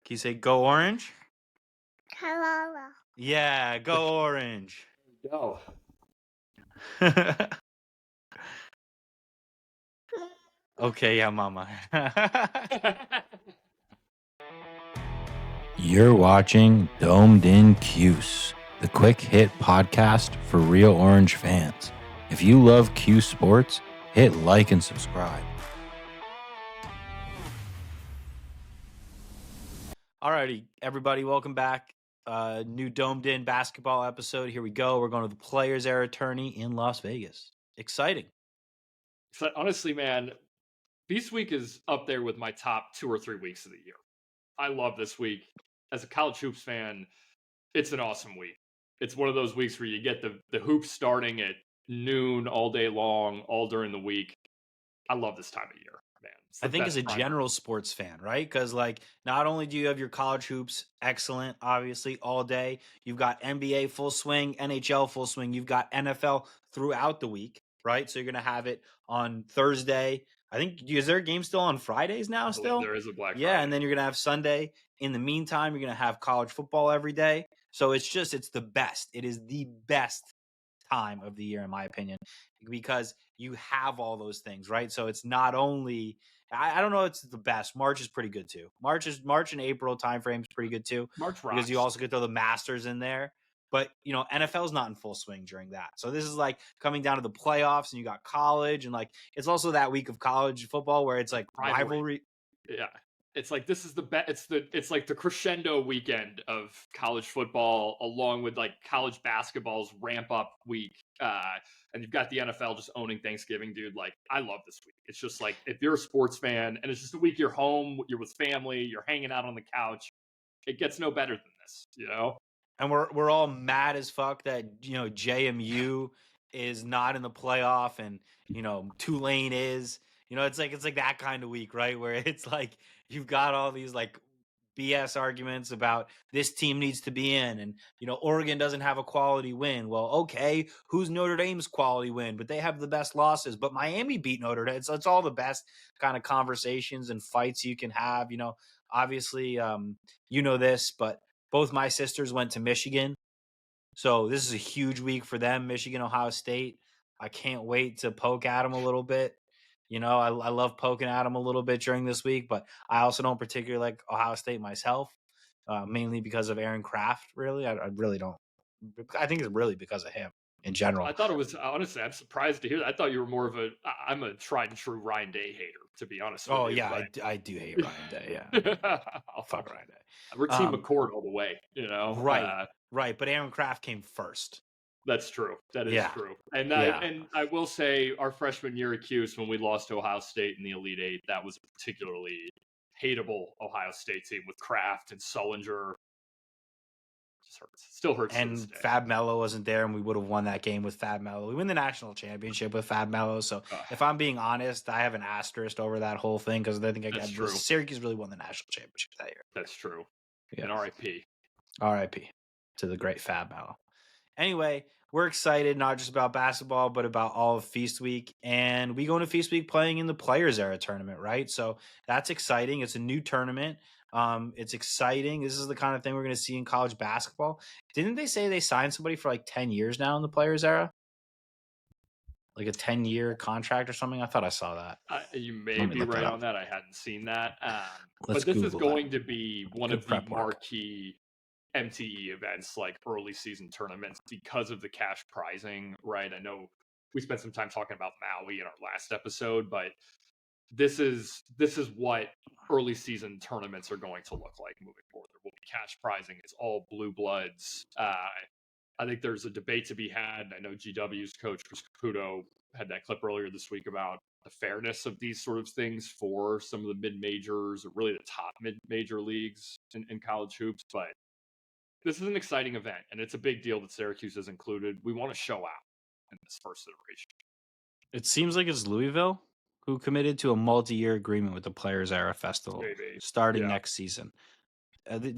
Can you say go orange? Hello. Yeah, go orange. Go. Okay, yeah, mama. You're watching Domed In Cuse, the quick hit podcast for real orange fans. If you love Cuse sports, hit like and subscribe. Alrighty, everybody, welcome back. New Domed In basketball episode. Here we go. We're going to the Players Era tourney in Las Vegas. Exciting. So honestly, man, this week is up there with my top 2 or 3 weeks of the year. I love this week. As a college hoops fan, it's an awesome week. It's one of those weeks where you get the hoops starting at noon all day long, all during the week. I love this time of year, man. I think as a general sports fan, right? Because not only do you have your college hoops excellent, obviously, all day, you've got NBA full swing, NHL full swing, you've got NFL throughout the week, right? So you're going to have it on Thursday. I think, is there a game still on Fridays now still? There is a Black Friday. Yeah, and then you're going to have Sunday. In the meantime, you're going to have college football every day. So it's the best. It is the best time of the year, in my opinion, because you have all those things, right? So it's not only, I don't know, it's the best. March is pretty good too. March and April timeframe is pretty good too. March rocks. Because you also get the Masters in there. But, NFL is not in full swing during that. So this is like coming down to the playoffs, and you got college, and it's also that week of college football where it's like rivalry. Yeah. It's like this is the best. It's like the crescendo weekend of college football, along with like college basketball's ramp up week. And you've got the NFL just owning Thanksgiving, dude. Like, I love this week. It's just like, if you're a sports fan and it's just a week you're home, you're with family, you're hanging out on the couch, it gets no better than this, And we're all mad as fuck that JMU is not in the playoff, and Tulane is. It's like that kind of week, right? Where it's like you've got all these like BS arguments about this team needs to be in, and Oregon doesn't have a quality win. Well, okay, who's Notre Dame's quality win? But they have the best losses. But Miami beat Notre Dame. So it's all the best kind of conversations and fights you can have. Obviously, this, but both my sisters went to Michigan. So this is a huge week for them, Michigan, Ohio State. I can't wait to poke at them a little bit. I love poking at them a little bit during this week, but I also don't particularly like Ohio State myself, mainly because of Aaron Kraft, really. I really don't. I think it's really because of him in general. I thought it was, honestly, I'm surprised to hear that. I thought you were more of I'm a tried and true Ryan Day hater, to be honest with you. Oh, yeah, I do hate Ryan Day, yeah. I'll fuck Ryan Day. We're Team McCord all the way, Right, but Aaron Kraft came first. That's true. That is true. And I will say, our freshman year at Cuse, when we lost to Ohio State in the Elite Eight, that was a particularly hateable Ohio State team with Kraft and Sullinger. Still hurts. And Fab Melo wasn't there, and we would have won that game with Fab Melo. We win the national championship with Fab Melo. So if I'm being honest, I have an asterisk over that whole thing, because I think Syracuse really won the national championship that year. That's true. Yeah. And RIP. RIP to the great Fab Melo. Anyway, we're excited not just about basketball, but about all of Feast Week. And we go into Feast Week playing in the Players Era tournament, right? So that's exciting. It's a new tournament. It's exciting. This is the kind of thing we're going to see in college basketball. Didn't they say they signed somebody for like 10 years now in the Players Era? Like a 10-year contract or something? I thought I saw that. You may be right on that. I hadn't seen that. But this is going to be one of the marquee MTE events, like early season tournaments, because of the cash prizing, right? I know we spent some time talking about Maui in our last episode, but this is what early season tournaments are going to look like moving forward. There will be cash prizing. It's all blue bloods. I think there's a debate to be had. I know GW's coach Chris Caputo had that clip earlier this week about the fairness of these sort of things for some of the mid-majors, or really the top mid-major leagues in college hoops. But this is an exciting event, and it's a big deal that Syracuse is included. We want to show out in this first iteration. It seems like it's Louisville who committed to a multi-year agreement with the Players Era Festival starting next season.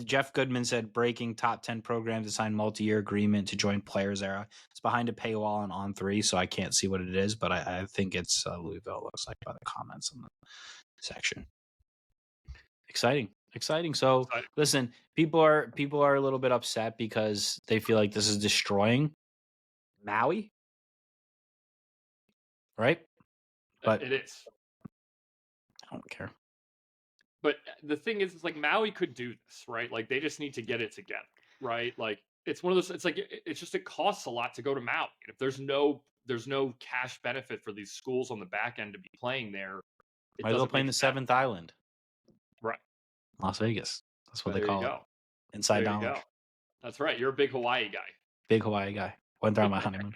Jeff Goodman said breaking top 10 programs to sign multi-year agreement to join Players Era. It's behind a paywall and On3, so I can't see what it is, but I think it's Louisville, looks like, by the comments in the section. Exciting. Exciting. So listen, people are a little bit upset because they feel like this is destroying Maui, right? But it is. I don't care. But the thing is, it's like Maui could do this, right? Like they just need to get it together, right? Like it's one of those. It's like it's just it costs a lot to go to Maui. And if there's no cash benefit for these schools on the back end to be playing there, it Might as well doesn't play make in the sense. 7th island, Right? Las Vegas. That's what There they call you go. it. Inside There you knowledge. go. That's right. You're a big Hawaii guy. Big Hawaii guy. Went there on my honeymoon.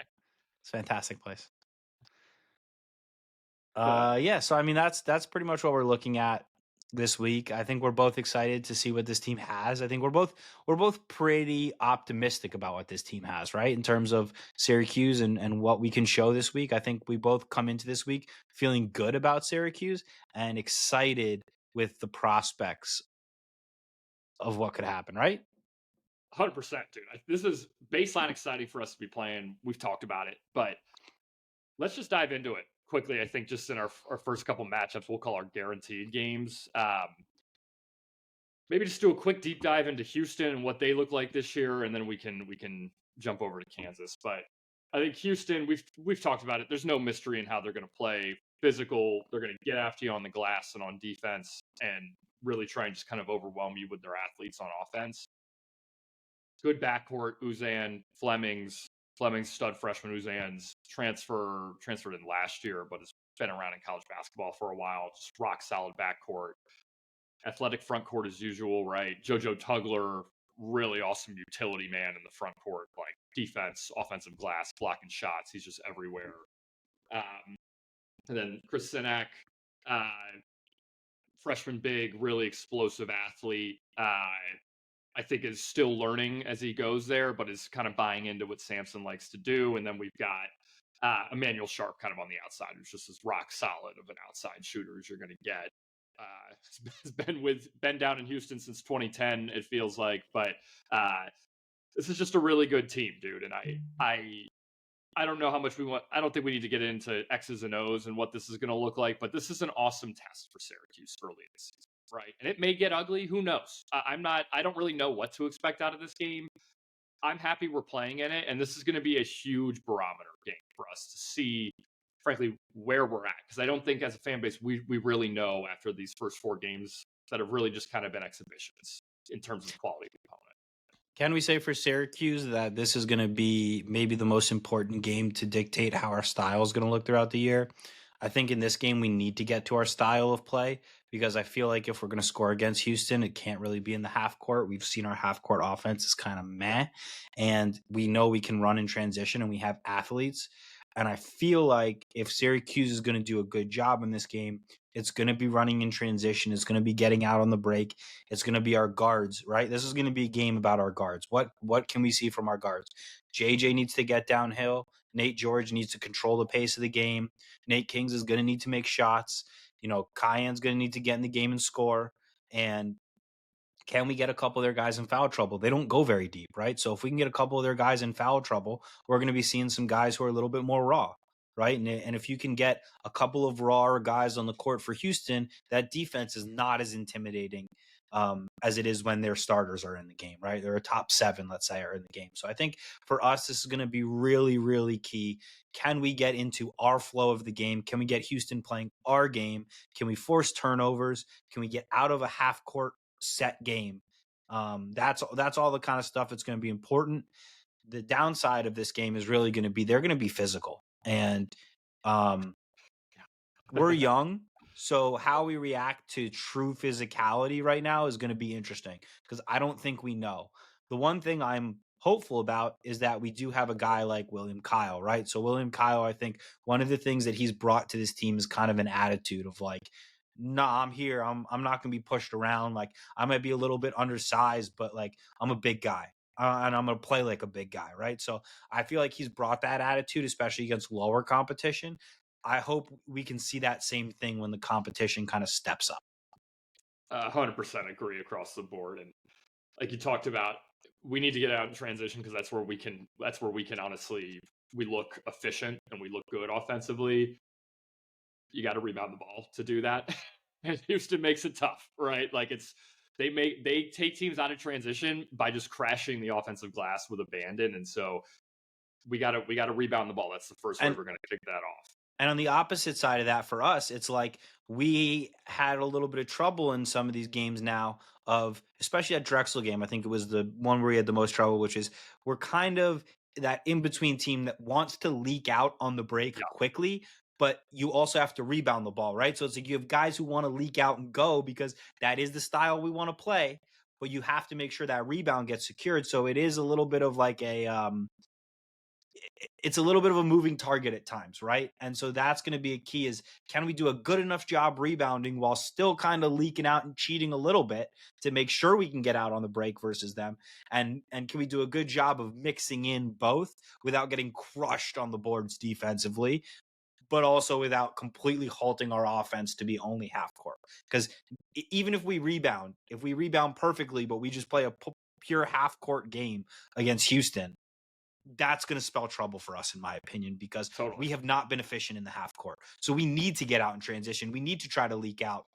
It's a fantastic place. Yeah. So I mean, that's pretty much what we're looking at this week. I think we're both excited to see what this team has. I think we're both pretty optimistic about what this team has, right? In terms of Syracuse and what we can show this week. I think we both come into this week feeling good about Syracuse and excited with the prospects of what could happen, right? 100%, dude. This is baseline exciting for us to be playing. We've talked about it, but let's just dive into it quickly. I think just in our first couple matchups, we'll call our guaranteed games. Maybe just do a quick deep dive into Houston and what they look like this year, and then we can jump over to Kansas. But I think Houston, we've talked about it. There's no mystery in how they're going to play. Physical, they're going to get after you on the glass and on defense, and really try and just kind of overwhelm you with their athletes on offense. Good backcourt, Uzan, Fleming's stud freshman. Uzan's transferred in last year, but has been around in college basketball for a while. Just rock solid backcourt. Athletic front court as usual, right? JoJo Tugler, really awesome utility man in the front court, like defense, offensive glass, blocking shots. He's just everywhere. And then Chris Sinak, freshman big, really explosive athlete. I think is still learning as he goes there, but is kind of buying into what Sampson likes to do. And then we've got Emmanuel Sharp kind of on the outside, who's just as rock solid of an outside shooter as you're going to get. Has been down in Houston since 2010, it feels like, but this is just a really good team, dude. And I don't know how much we want. I don't think we need to get into X's and O's and what this is going to look like, but this is an awesome test for Syracuse early in the season, right? And it may get ugly. Who knows? I don't really know what to expect out of this game. I'm happy we're playing in it, and this is going to be a huge barometer game for us to see, frankly, where we're at. Because I don't think as a fan base, we really know after these first 4 games that have really just kind of been exhibitions in terms of quality component. Can we say for Syracuse that this is going to be maybe the most important game to dictate how our style is going to look throughout the year? I think in this game we need to get to our style of play because I feel like if we're going to score against Houston, it can't really be in the half court. We've seen our half court offense is kind of meh, and we know we can run in transition and we have athletes. And I feel like if Syracuse is going to do a good job in this game, it's going to be running in transition. It's going to be getting out on the break. It's going to be our guards, right? This is going to be a game about our guards. What can we see from our guards? JJ needs to get downhill. Nate George needs to control the pace of the game. Nate Kings is going to need to make shots. Cayenne's going to need to get in the game and score. And can we get a couple of their guys in foul trouble? They don't go very deep, right? So if we can get a couple of their guys in foul trouble, we're going to be seeing some guys who are a little bit more raw, right? And if you can get a couple of raw guys on the court for Houston, that defense is not as intimidating as it is when their starters are in the game, right? They're a top 7, let's say, are in the game. So I think for us, this is going to be really, really key. Can we get into our flow of the game? Can we get Houston playing our game? Can we force turnovers? Can we get out of a half court set game? That's all the kind of stuff that's going to be important. The downside of this game is really going to be they're going to be physical, and we're young, so how we react to true physicality right now is going to be interesting because I don't think we know. The one thing I'm hopeful about is that we do have a guy like William Kyle, right? So William Kyle, I think one of the things that he's brought to this team is kind of an attitude of like, nah, I'm here. I'm not going to be pushed around. Like I might be a little bit undersized, but like I'm a big guy. And I'm going to play like a big guy, right? So I feel like he's brought that attitude, especially against lower competition. I hope we can see that same thing when the competition kind of steps up. 100% agree across the board. And like you talked about, we need to get out in transition because that's where we can honestly, we look efficient and we look good offensively. You got to rebound the ball to do that. And Houston makes it tough, right? Like They take teams out of transition by just crashing the offensive glass with abandon, and so we gotta rebound the ball. That's the first way we're gonna kick that off. And on the opposite side of that for us, it's like we had a little bit of trouble in some of these games now of, especially that Drexel game. I think it was the one where we had the most trouble, which is we're kind of that in-between team that wants to leak out on the break quickly, but you also have to rebound the ball, right? So it's like you have guys who want to leak out and go because that is the style we want to play, but you have to make sure that rebound gets secured. So it is a little bit of like it's a little bit of a moving target at times, right? And so that's going to be a key is, can we do a good enough job rebounding while still kind of leaking out and cheating a little bit to make sure we can get out on the break versus them? And can we do a good job of mixing in both without getting crushed on the boards defensively, but also without completely halting our offense to be only half court? Because even if we rebound perfectly, but we just play a pure half court game against Houston, that's going to spell trouble for us, in my opinion, because we have not been efficient in the half court. So we need to get out in transition. We need to try to leak out.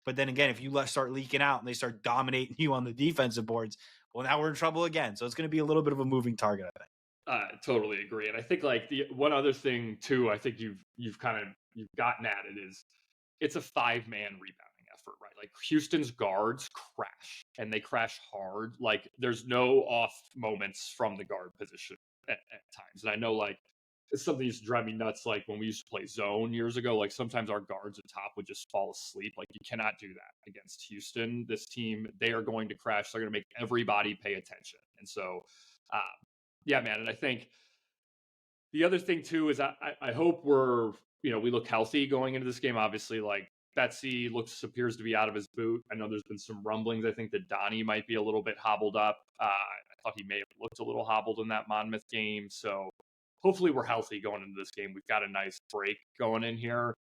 But then again, if you start leaking out and they start dominating you on the defensive boards, well, now we're in trouble again. So it's going to be a little bit of a moving target, I think. I totally agree. And I think like the one other thing too, I think you've gotten at it is it's a 5-man rebounding effort, right? Like Houston's guards crash and they crash hard. Like there's no off moments from the guard position at times. And I know like it's something that used to drive me nuts. Like when we used to play zone years ago, like sometimes our guards at top would just fall asleep. Like you cannot do that against Houston. This team, they are going to crash. They're going to make everybody pay attention. And so, yeah, man. And I think the other thing too is I hope we look healthy going into this game. Obviously, like Betsy appears to be out of his boot. I know there's been some rumblings. I think that Donnie might be a little bit hobbled up. I thought he may have looked a little hobbled in that Monmouth game. So hopefully we're healthy going into this game. We've got a nice break going in here.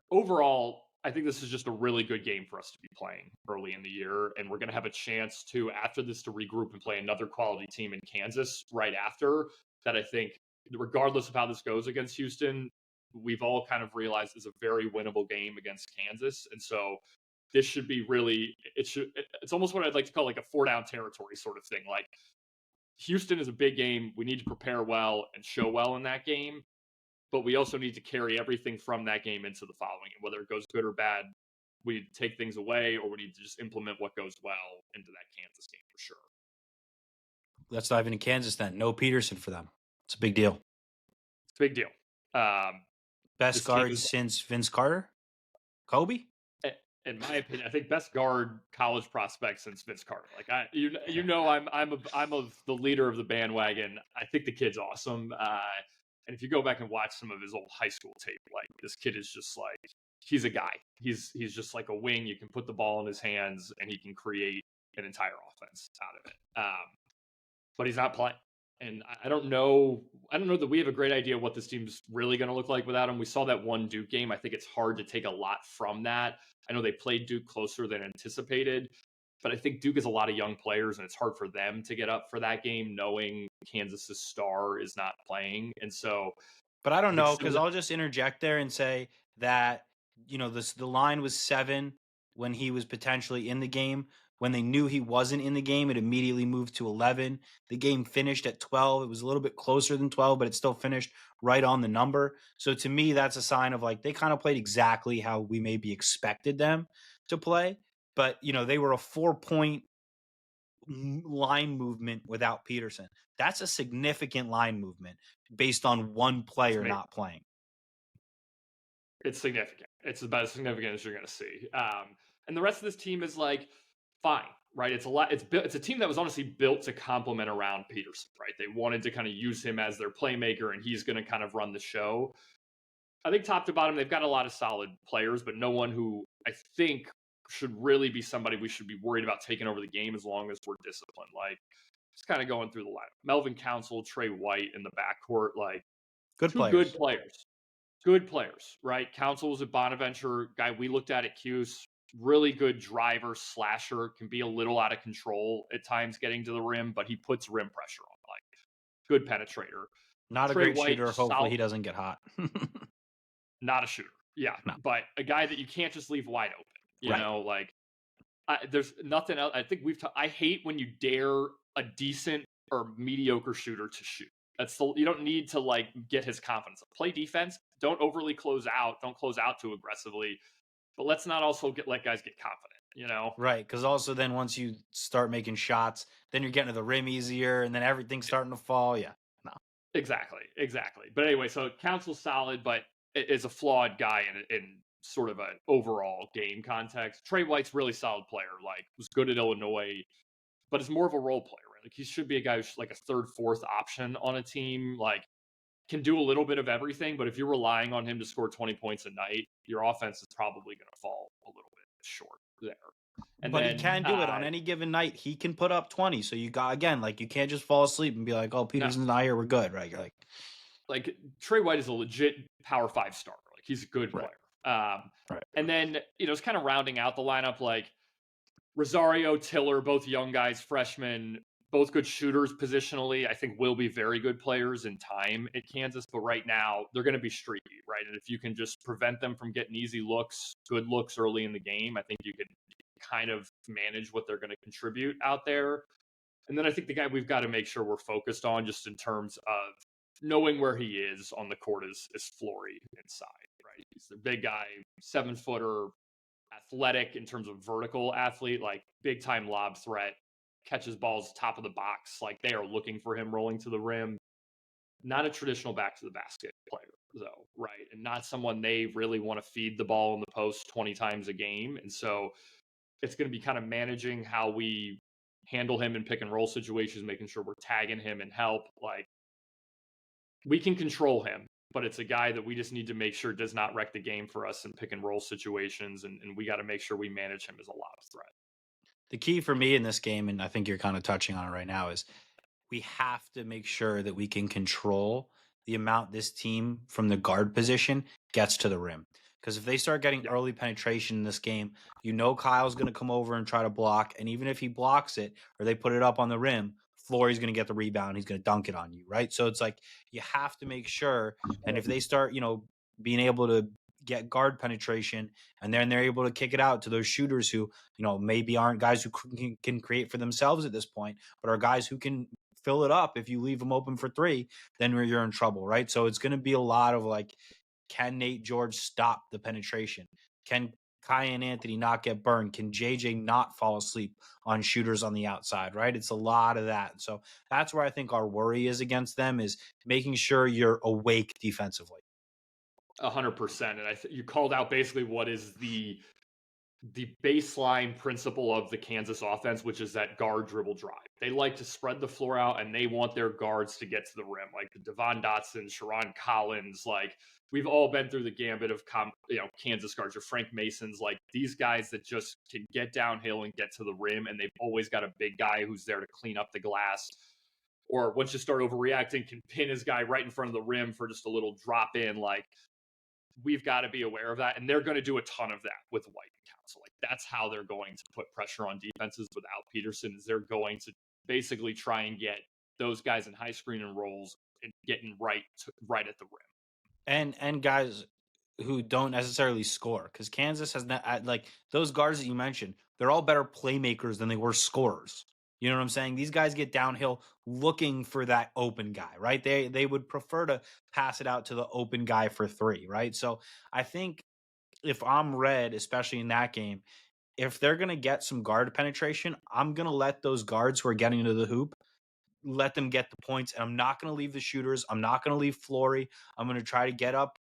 Overall, I think this is just a really good game for us to be playing early in the year. And we're going to have a chance to, after this, to regroup and play another quality team in Kansas right after. That I think, regardless of how this goes against Houston, we've all kind of realized is a very winnable game against Kansas. And so this should be really, it's almost what I'd like to call like a 4-down territory sort of thing. Like Houston is a big game. We need to prepare well and show well in that game. But we also need to carry everything from that game into the following. And whether it goes good or bad, we need to take things away or we need to just implement what goes well into that Kansas game for sure. Let's dive into Kansas then. No Peterson for them. It's a big deal. It's a big deal. Best guard since Vince Carter? Kobe? In my opinion, I think best guard college prospect since Vince Carter. Like I'm of the leader of the bandwagon. I think the kid's awesome. And if you go back and watch some of his old high school tape, like this kid is just like, he's a guy. He's just like a wing. You can put the ball in his hands and he can create an entire offense out of it. But he's not playing. And I don't know that we have a great idea what this team's really going to look like without him. We saw that one Duke game. I think it's hard to take a lot from that. I know they played Duke closer than anticipated, but I think Duke has a lot of young players and it's hard for them to get up for that game knowing Kansas's star is not playing. And so, but I don't know, because I'll just interject there and say that, the line was 7 when he was potentially in the game. When they knew he wasn't in the game, it immediately moved to 11. The game finished at 12. It was a little bit closer than 12, but it still finished right on the number. So to me, that's a sign of like they kind of played exactly how we maybe expected them to play. But, they were a 4-point line movement without Peterson. That's a significant line movement based on one player not playing. It's significant. It's about as significant as you're going to see. And the rest of this team is like, fine, right? It's a team that was honestly built to complement around Peterson, right? They wanted to kind of use him as their playmaker and he's going to kind of run the show. I think top to bottom, they've got a lot of solid players, but no one who I think should really be somebody we should be worried about taking over the game as long as we're disciplined. Like just kind of going through the lineup. Melvin Council, Trey White in the backcourt, like good players, right? Council was a Bonaventure guy we looked at Cuse. Really good driver, slasher, can be a little out of control at times getting to the rim, but he puts rim pressure on. Like good penetrator. Not a great shooter. Hopefully he doesn't get hot. Not a shooter. Yeah. No. But a guy that you can't just leave wide open. You know, like There's nothing else. I think I hate when you dare a decent or mediocre shooter to shoot. You don't need to like get his confidence. Play defense. Don't overly close out. Don't close out too aggressively. But let's not also let guys get confident, you know? Right, because also then once you start making shots, then you're getting to the rim easier, and then everything's starting to fall. Yeah, no. Exactly. But anyway, so Council's solid, but is a flawed guy in sort of an overall game context. Trey White's really solid player, like was good at Illinois, but is more of a role player, right? Like he should be a guy who's like a third, fourth option on a team, like can do a little bit of everything, but if you're relying on him to score 20 points a night, your offense is probably going to fall a little bit short there. But he can do it on any given night. He can put up 20. So you got, again, like you can't just fall asleep and be like, oh, Peterson's not here, we're good, right? You're like Trey White is a legit Power 5 starter. Like he's a good player. Right. And then, it's kind of rounding out the lineup, like Rosario, Tiller, both young guys, freshmen, both good shooters positionally. I think will be very good players in time at Kansas, but right now they're going to be streaky, right? And if you can just prevent them from getting easy looks, good looks early in the game, I think you can kind of manage what they're going to contribute out there. And then I think the guy we've got to make sure we're focused on just in terms of knowing where he is on the court is Flory inside, right? He's the big guy, 7-footer, athletic in terms of vertical athlete, like big time lob threat, catches balls top of the box. Like they are looking for him rolling to the rim. Not a traditional back to the basket player, though, right? And not someone they really want to feed the ball in the post 20 times a game. And so it's going to be kind of managing how we handle him in pick and roll situations, making sure we're tagging him and help. Like we can control him, but it's a guy that we just need to make sure does not wreck the game for us in pick and roll situations. And we got to make sure we manage him as a lob threat. The key for me in this game, and I think you're kind of touching on it right now, is we have to make sure that we can control the amount this team from the guard position gets to the rim. Because if they start getting early penetration in this game, Kyle's going to come over and try to block. And even if he blocks it or they put it up on the rim, Flory's going to get the rebound. He's going to dunk it on you, right? So it's like you have to make sure. And if they start, being able to get guard penetration and then they're able to kick it out to those shooters who, maybe aren't guys who can create for themselves at this point, but are guys who can fill it up. If you leave them open for three, then you're in trouble, right? So it's going to be a lot of like, can Nate George stop the penetration? Can Kai and Anthony not get burned? Can JJ not fall asleep on shooters on the outside, right? It's a lot of that. So that's where I think our worry is against them, is making sure you're awake defensively. 100%. And you called out basically what is the baseline principle of the Kansas offense, which is that guard dribble drive. They like to spread the floor out and they want their guards to get to the rim, like the Devon Dotson, Sharon Collins. Like we've all been through the gambit of Kansas guards or Frank Masons, like these guys that just can get downhill and get to the rim, and they've always got a big guy who's there to clean up the glass. Or once you start overreacting, can pin his guy right in front of the rim for just a little drop in. Like we've got to be aware of that. And they're going to do a ton of that with White and Council. Like that's how they're going to put pressure on defenses without Peterson, is they're going to basically try and get those guys in high screen and rolls and getting right at the rim. And guys who don't necessarily score, because Kansas has not, like those guards that you mentioned, they're all better playmakers than they were scorers. You know what I'm saying? These guys get downhill looking for that open guy, right? They would prefer to pass it out to the open guy for three, right? So I think if I'm Red, especially in that game, if they're going to get some guard penetration, I'm going to let those guards who are getting into the hoop, let them get the points. And I'm not going to leave the shooters. I'm not going to leave Flory. I'm going to try to get up,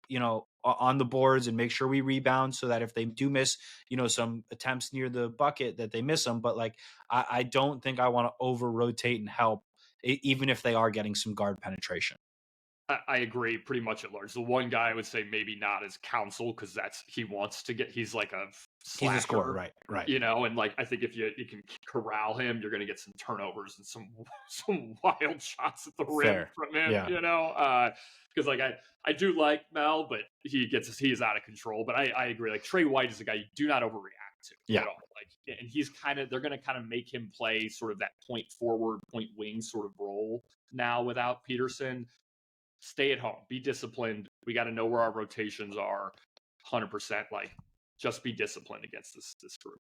on the boards and make sure we rebound so that if they do miss, some attempts near the bucket, that they miss them. But like, I don't think I want to over rotate and help, even if they are getting some guard penetration. I agree pretty much at large. The one guy I would say maybe not as Council, because he's like a slasher, he's a scorer, right. And like I think if you can corral him, you're going to get some turnovers and some wild shots at the rim from him. Yeah. Because like I do like Mel, but he is out of control. But I agree. Like Trey White is a guy you do not overreact to at all. Like, and they're going to kind of make him play sort of that point forward, point wing sort of role now without Peterson. Stay at home, be disciplined. We got to know where our rotations are. 100%. Like, just be disciplined against this group.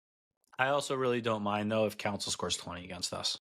I also really don't mind, though, if Council scores 20 against us.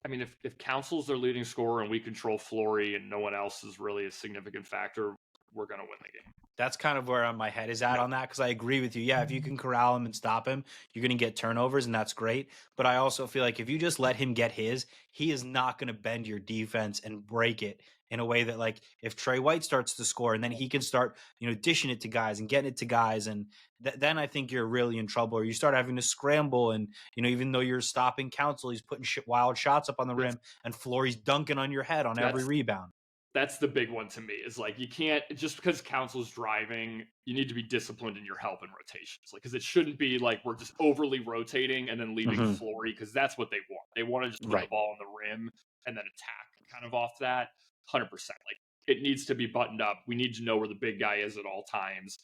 I mean, if Council's their leading scorer and we control Flory and no one else is really a significant factor, we're going to win the game. That's kind of where my head is at on that, because I agree with you. Yeah, if you can corral him and stop him, you're going to get turnovers, and that's great. But I also feel like if you just let him get his, he is not going to bend your defense and break it in a way that, like, if Trey White starts to score and then he can start, dishing it to guys and getting it to guys, and then I think you're really in trouble. Or you start having to scramble, and even though you're stopping Council, he's putting wild shots up on the rim, and Flory's dunking on your head on every rebound. That's the big one to me, is like, you can't, just because Council's driving, you need to be disciplined in your help and rotations. Like, because it shouldn't be like we're just overly rotating and then leaving Flory, because that's what they want. They want to just put the ball on the rim and then attack kind of off that 100%. Like, it needs to be buttoned up. We need to know where the big guy is at all times.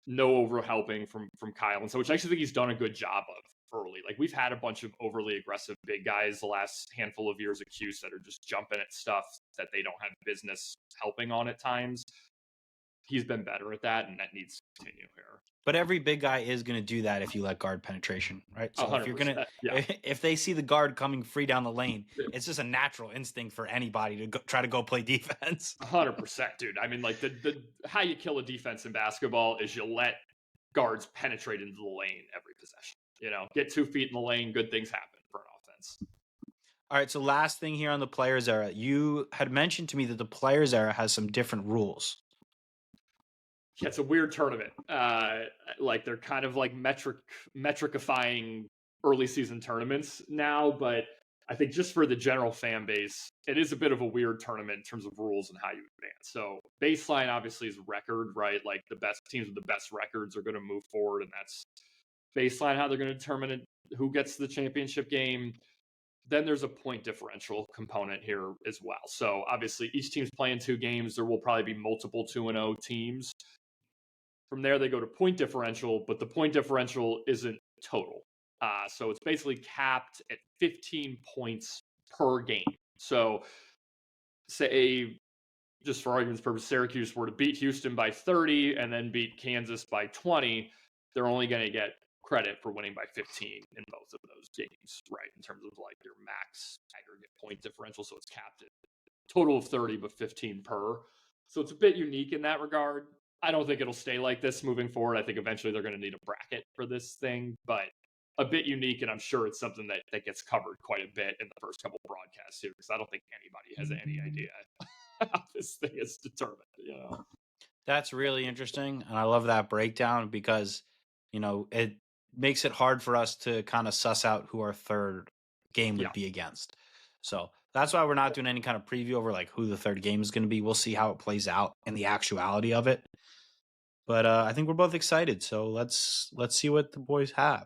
No over helping from Kyle. And so, which I actually think he's done a good job of early. Like, we've had a bunch of overly aggressive big guys the last handful of years at Cuse that are just jumping at stuff that they don't have business helping on at times. He's been better at that, and that needs to continue here. But every big guy is going to do that if you let guard penetration, right? So if you're going to, if they see the guard coming free down the lane, it's just a natural instinct for anybody to try to go play defense. 100%, dude. I mean, like, the how you kill a defense in basketball is you let guards penetrate into the lane every possession. Get 2 feet in the lane, good things happen for an offense. All right, so last thing here on the Players Era. You had mentioned to me that the Players Era has some different rules. Yeah, it's a weird tournament. Like, they're kind of like metricifying early season tournaments now, but I think just for the general fan base, it is a bit of a weird tournament in terms of rules and how you advance. So baseline obviously is record, right? Like, the best teams with the best records are going to move forward, and that's baseline how they're going to determine who gets the championship game. Then there's a point differential component here as well. So obviously each team's playing 2 games. There will probably be multiple 2-0 teams. From there, they go to point differential, but the point differential isn't total. So it's basically capped at 15 points per game. So say, just for argument's purpose, Syracuse were to beat Houston by 30 and then beat Kansas by 20, they're only going to get credit for winning by 15 in both of those games, right? In terms of like your max aggregate point differential. So it's capped at a total of 30, but 15 per. So it's a bit unique in that regard. I don't think it'll stay like this moving forward. I think eventually they're going to need a bracket for this thing, but a bit unique, and I'm sure it's something that gets covered quite a bit in the first couple broadcasts here, because I don't think anybody has any idea how this thing is determined. That's really interesting, and I love that breakdown, because it makes it hard for us to kind of suss out who our third game would be against. So that's why we're not doing any kind of preview over like who the third game is going to be. We'll see how it plays out in the actuality of it. But I think we're both excited, so let's see what the boys have.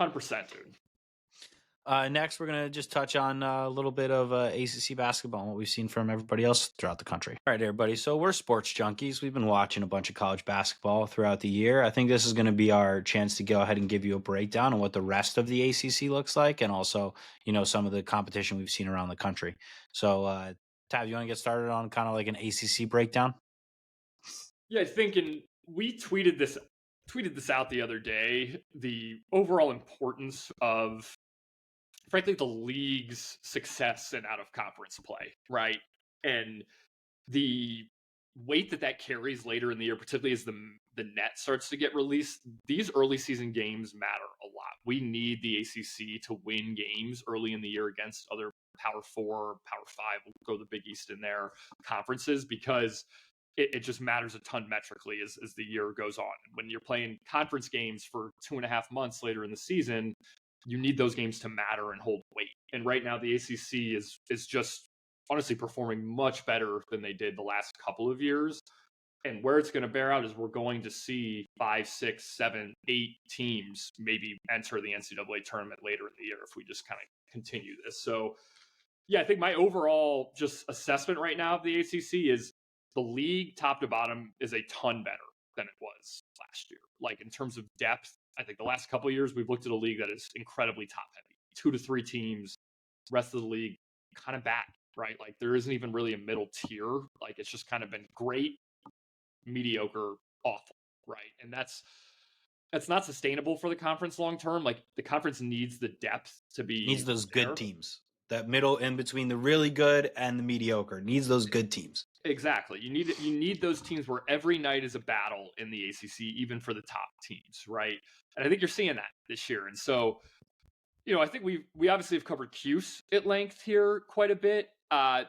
100%, dude. Next, we're going to just touch on a little bit of ACC basketball and what we've seen from everybody else throughout the country. All right, everybody. So we're sports junkies. We've been watching a bunch of college basketball throughout the year. I think this is going to be our chance to go ahead and give you a breakdown on what the rest of the ACC looks like, and also, some of the competition we've seen around the country. So, Tav, you want to get started on kind of like an ACC breakdown? Yeah, I think we tweeted this out the other day, the overall importance of, frankly, the league's success in out-of-conference play, right? And the weight that carries later in the year, particularly as the net starts to get released. These early season games matter a lot. We need the ACC to win games early in the year against other Power 4, Power 5, we'll go the Big East in their conferences, because it just matters a ton metrically as the year goes on. When you're playing conference games for 2.5 months later in the season, you need those games to matter and hold weight. And right now, the ACC is just honestly performing much better than they did the last couple of years. And where it's going to bear out is we're going to see 5, 6, 7, 8 teams maybe enter the NCAA tournament later in the year if we just kind of continue this. So, yeah, I think my overall just assessment right now of the ACC is the league, top to bottom, is a ton better than it was last year. Like, in terms of depth, I think the last couple of years we've looked at a league that is incredibly top heavy, 2 to 3 teams, rest of the league kind of back, right? Like, there isn't even really a middle tier. Like, it's just kind of been great, mediocre, awful, right? And that's That's not sustainable for the conference long term. Like the conference needs the depth to be needs those there. good teams. That middle in between the really good and the mediocre needs those good teams. Exactly. You need those teams where every night is a battle in the ACC, even for the top teams, right? And I think you're seeing that this year. And so, I think we obviously have covered Cuse at length here quite a bit.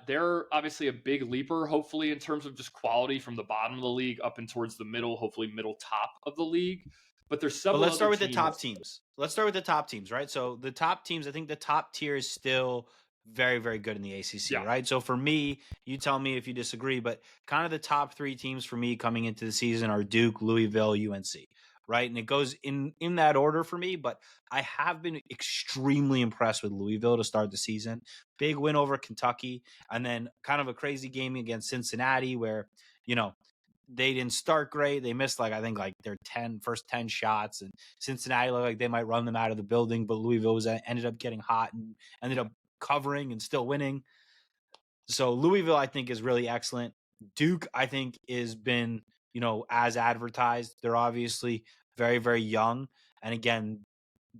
They're obviously a big leaper, hopefully, in terms of just quality from the bottom of the league up and towards the middle, hopefully middle top of the league. But there's several. But let's start with the top teams. Let's start with the top teams, right? So the top teams, I think the top tier is still very, very good in the ACC, right? So for me, you tell me if you disagree, but kind of the top 3 teams for me coming into the season are Duke, Louisville, UNC, right? And it goes in that order for me, but I have been extremely impressed with Louisville to start the season. Big win over Kentucky, and then kind of a crazy game against Cincinnati where, they didn't start great. They missed I think their first 10 shots, and Cincinnati looked like they might run them out of the building, but Louisville ended up getting hot and ended up covering and still winning. So Louisville, I think, is really excellent. Duke, I think, has been, as advertised. They're obviously very, very young. And again,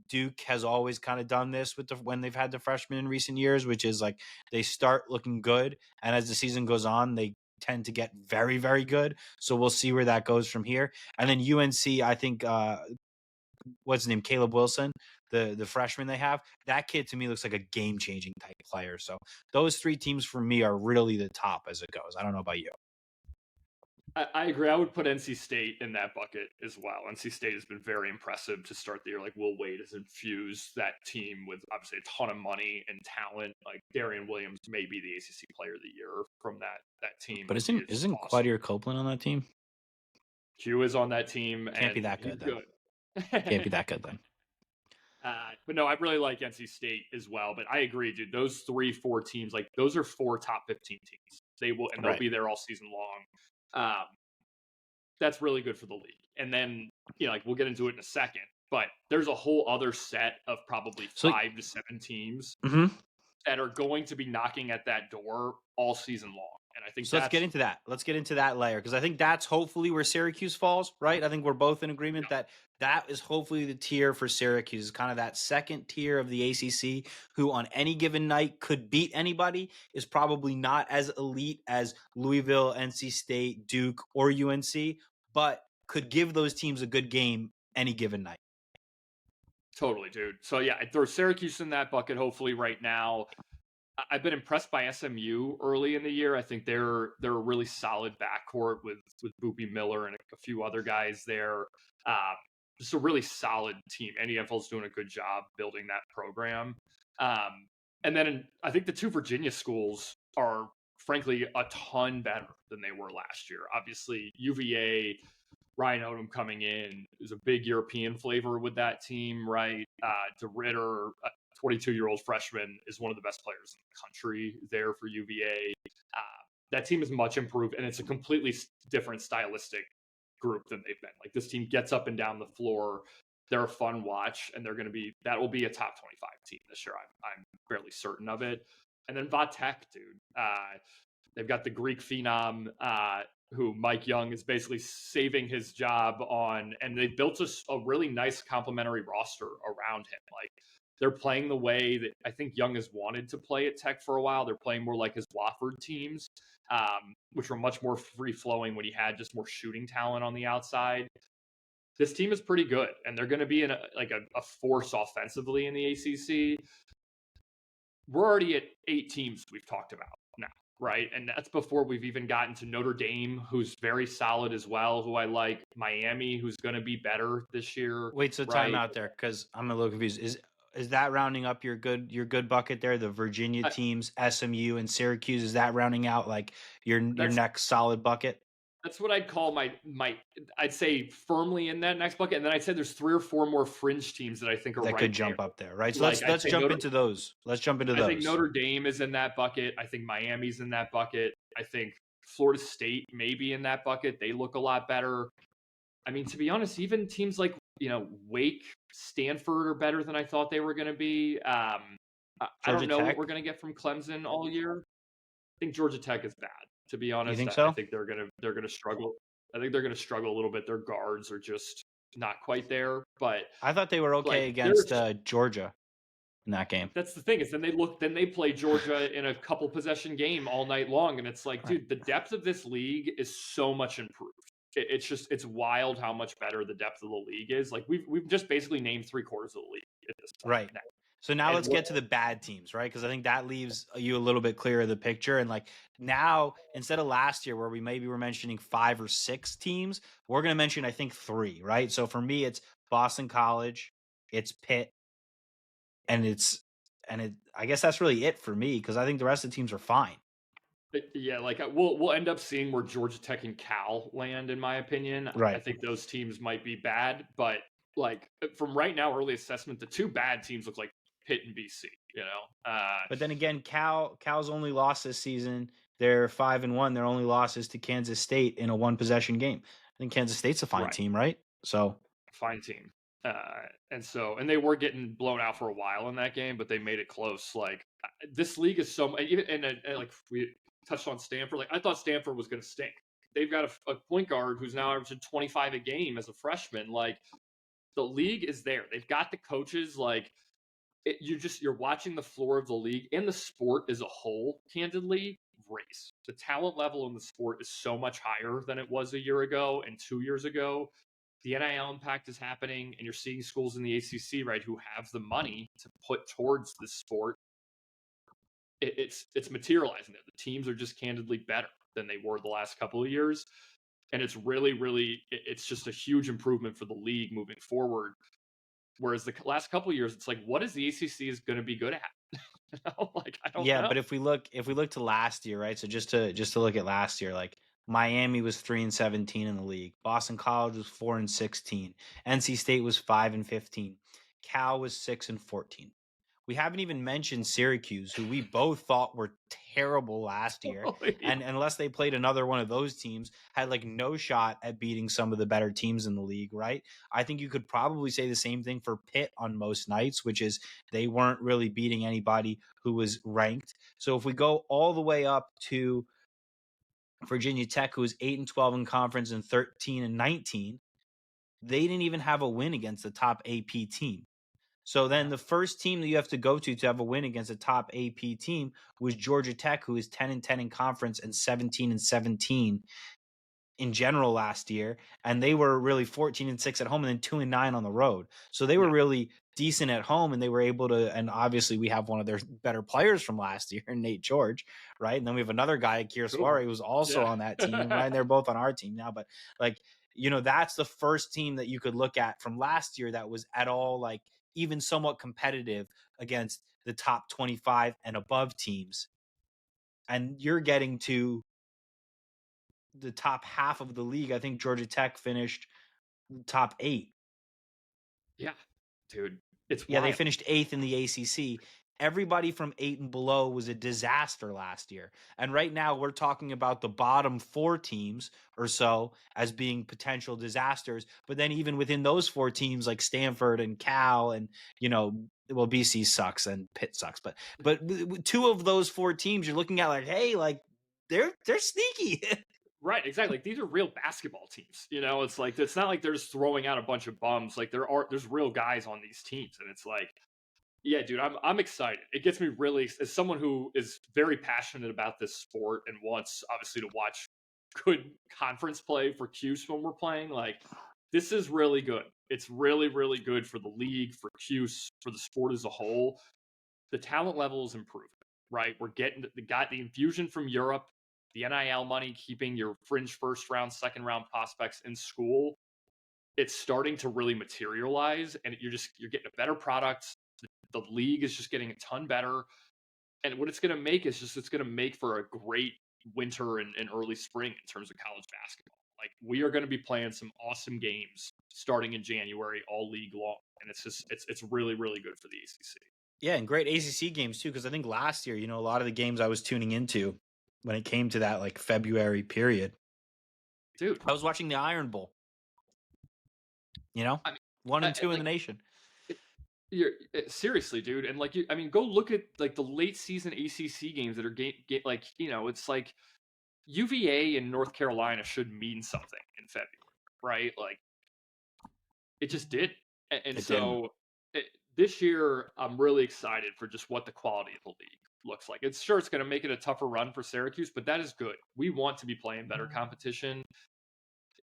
Duke has always kind of done this when they've had the freshmen in recent years, which is they start looking good. And as the season goes on, they tend to get very, very good. So we'll see where that goes from here. And then UNC, I think, what's his name? Caleb Wilson, the freshman they have. That kid to me looks like a game-changing type player. So those 3 teams for me are really the top as it goes. I don't know about you. I agree. I would put NC State in that bucket as well. NC State has been very impressive to start the year. Will Wade has infused that team with obviously a ton of money and talent. Darian Williams may be the ACC Player of the Year from that team. But isn't awesome. Quadier Copeland on that team? Q is on that team. Can't be that good then. Can't be that good then. But no, I really like NC State as well. But I agree, dude. Those 3-4 teams, those are 4 top 15 teams. They'll be there all season long. That's really good for the league. And then, we'll get into it in a second, but there's a whole other set of probably 5 to 7 teams that are going to be knocking at that door all season long. And I think so. Let's get into that. Let's get into that layer because I think that's hopefully where Syracuse falls, right? I think we're both in agreement that is hopefully the tier for Syracuse, kind of that second tier of the ACC, who on any given night could beat anybody, is probably not as elite as Louisville, NC State, Duke, or UNC, but could give those teams a good game any given night. Totally, dude. So yeah, I throw Syracuse in that bucket hopefully right now. I've been impressed by SMU early in the year. I think they're a really solid backcourt with Boopy Miller and a few other guys there. Just a really solid team. NEFL's doing a good job building that program. And then I think the 2 Virginia schools are frankly a ton better than they were last year. Obviously, UVA, Ryan Odom coming in is a big European flavor with that team, right? DeRitter, 22-year-old freshman, is one of the best players in the country there for UVA. That team is much improved, and it's a completely different stylistic group than they've been. This team gets up and down the floor. They're a fun watch, and that will be a top 25 team this year. I'm fairly certain of it. And then Vatek, dude. They've got the Greek phenom, who Mike Young is basically saving his job on, and they built a really nice complementary roster around him. They're playing the way that I think Young has wanted to play at Tech for a while. They're playing more like his Wofford teams, which were much more free-flowing when he had just more shooting talent on the outside. This team is pretty good, and they're going to be in a force offensively in the ACC. We're already at 8 teams we've talked about now, right? And that's before we've even gotten to Notre Dame, who's very solid as well, who I like. Miami, who's going to be better this year. Wait, so time out there because I'm a little confused. Is that rounding up your good bucket there? The Virginia teams, SMU and Syracuse, is that rounding out your next solid bucket? That's what I'd call my I'd say firmly in that next bucket. And then I'd say there's 3 or 4 more fringe teams that I think are that right could jump there. Up there, right? So let's jump into those. Let's jump into those. I think Notre Dame is in that bucket. I think Miami's in that bucket. I think Florida State may be in that bucket. They look a lot better. I mean, to be honest, even teams like Wake, Stanford are better than I thought they were going to be. I don't know what we're going to get from Clemson all year. I think Georgia Tech is bad. To be honest, you think so? I think they're gonna struggle. I think they're gonna struggle a little bit. Their guards are just not quite there. But I thought they were okay like, against Georgia in that game. that's the thing is then they play Georgia in a couple possession game all night long, and it's like, dude, the depth of this league is so much improved. It's wild how much better the depth of the league is. Like we've just basically named 3/4 of the league at this point. Right. Now. So now let's get to the bad teams, right? Because I think that leaves you a little bit clearer of the picture. And like now, instead of last year where we maybe were mentioning 5 or 6 teams, we're going to mention, I think, 3, right? So for me, it's Boston College, it's Pitt, and I guess that's really it for me because I think the rest of the teams are fine. Yeah, like we'll end up seeing where Georgia Tech and Cal land, in my opinion. Right. I think those teams might be bad, but like from right now, early assessment, the 2 bad teams look like Pitt and BC. You know, but then again, Cal's only lost this season. They're 5-1. Their only loss is to Kansas State in a 1-possession game. I think Kansas State's a fine team, right? So fine team. And they were getting blown out for a while in that game, but they made it close. Like this league is so even and like we touched on Stanford. Like I thought Stanford was going to stink. They've got a point guard who's now averaging 25 a game as a freshman. Like the league is there. They've got the coaches. Like you're watching the floor of the league and the sport as a whole. Candidly, race. The talent level in the sport is so much higher than it was a year ago and 2 years ago. The NIL impact is happening, and you're seeing schools in the ACC, right, who have the money to put towards this sport. It's materializing there. The teams are just candidly better than they were the last couple of years, and it's really, it's just a huge improvement for the league moving forward. Whereas the last couple of years, it's like, what is the ACC is going to be good at? Like I don't know. Yeah, but if we look to last year, right? So just to look at last year, like Miami was 3-17 in the league. Boston College was 4-16. NC State was 5-15. Cal was 6-14. We haven't even mentioned Syracuse, who we both thought were terrible last year. And unless they played another one of those teams, had like no shot at beating some of the better teams in the league, right? I think you could probably say the same thing for Pitt on most nights, which is they weren't really beating anybody who was ranked. So if we go all the way up to Virginia Tech, who was 8-12 in conference and 13-19, they didn't even have a win against the top AP team. So then the first team that you have to go to have a win against a top AP team was Georgia Tech, who is 10-10 in conference and 17-17 in general last year. And they were really 14-6 at home and then 2-9 on the road. So they were really decent at home, and they were able to, and obviously we have one of their better players from last year, Nate George, right? And then we have another guy, Kier Suare, who's also on that team, right? And they're both on our team now. But like, you know, that's the first team that you could look at from last year that was at all like even somewhat competitive against the top 25 and above teams. And you're getting to the top half of the league. I think Georgia Tech finished top 8. Yeah, dude. It's wild. They finished 8th in the ACC. Everybody from 8 and below was a disaster last year. And right now we're talking about the bottom 4 teams or so as being potential disasters. But then even within those 4 teams like Stanford and Cal and, you know, well, BC sucks and Pitt sucks. But 2 of those 4 teams you're looking at like, hey, like they're sneaky. Right, exactly. Like, these are real basketball teams. You know, it's like it's not like they're just throwing out a bunch of bums. Like there's real guys on these teams, and it's like, yeah, dude, I'm excited. It gets me really, as someone who is very passionate about this sport and wants obviously to watch good conference play for Cuse when we're playing. Like, this is really good. It's really good for the league, for Cuse, for the sport as a whole. The talent level is improving, right? We're getting got the infusion from Europe. The NIL money, keeping your fringe first round, second round prospects in school, it's starting to really materialize, and you're getting a better product. The league is just getting a ton better, and what it's going to make is it's going to make for a great winter and early spring in terms of college basketball. Like, we are going to be playing some awesome games starting in January, all league long, and it's really good for the ACC. Yeah, and great ACC games too, because I think last year, you know, a lot of the games I was tuning into when it came to that like February period, dude, I was watching the Iron Bowl. You know, 1 and 2 in the nation. You're seriously, dude, and like go look at like the late season ACC games that are like, you know, it's like UVA and North Carolina should mean something in February, right? Like It just did. And It didn't. so this year, I'm really excited for just what the quality of the league looks like. It's going to make it a tougher run for Syracuse, but that is good. We want to be playing better competition.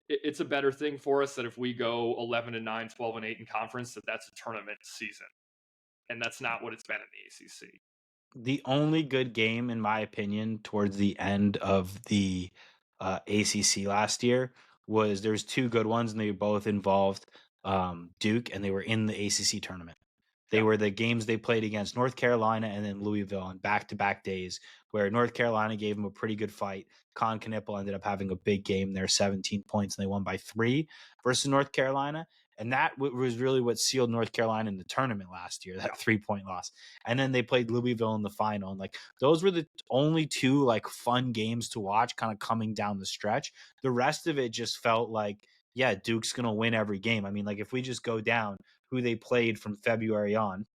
It's a better thing for us that if we go 11-9, 12-8 in conference, that's a tournament season. And that's not what it's been in the ACC. The only good game, in my opinion, towards the end of the ACC last year was there's two good ones, and they both involved Duke, and they were in the ACC tournament. They were the games they played against North Carolina and then Louisville on back-to-back days, where North Carolina gave them a pretty good fight. Con Knippel ended up having a big game there, 17 points, and they won by 3 versus North Carolina. And that was really what sealed North Carolina in the tournament last year, that 3-point loss. And then they played Louisville in the final. And like those were the only two like fun games to watch kind of coming down the stretch. The rest of it just felt like, yeah, Duke's going to win every game. I mean, like if we just go down who they played from February on,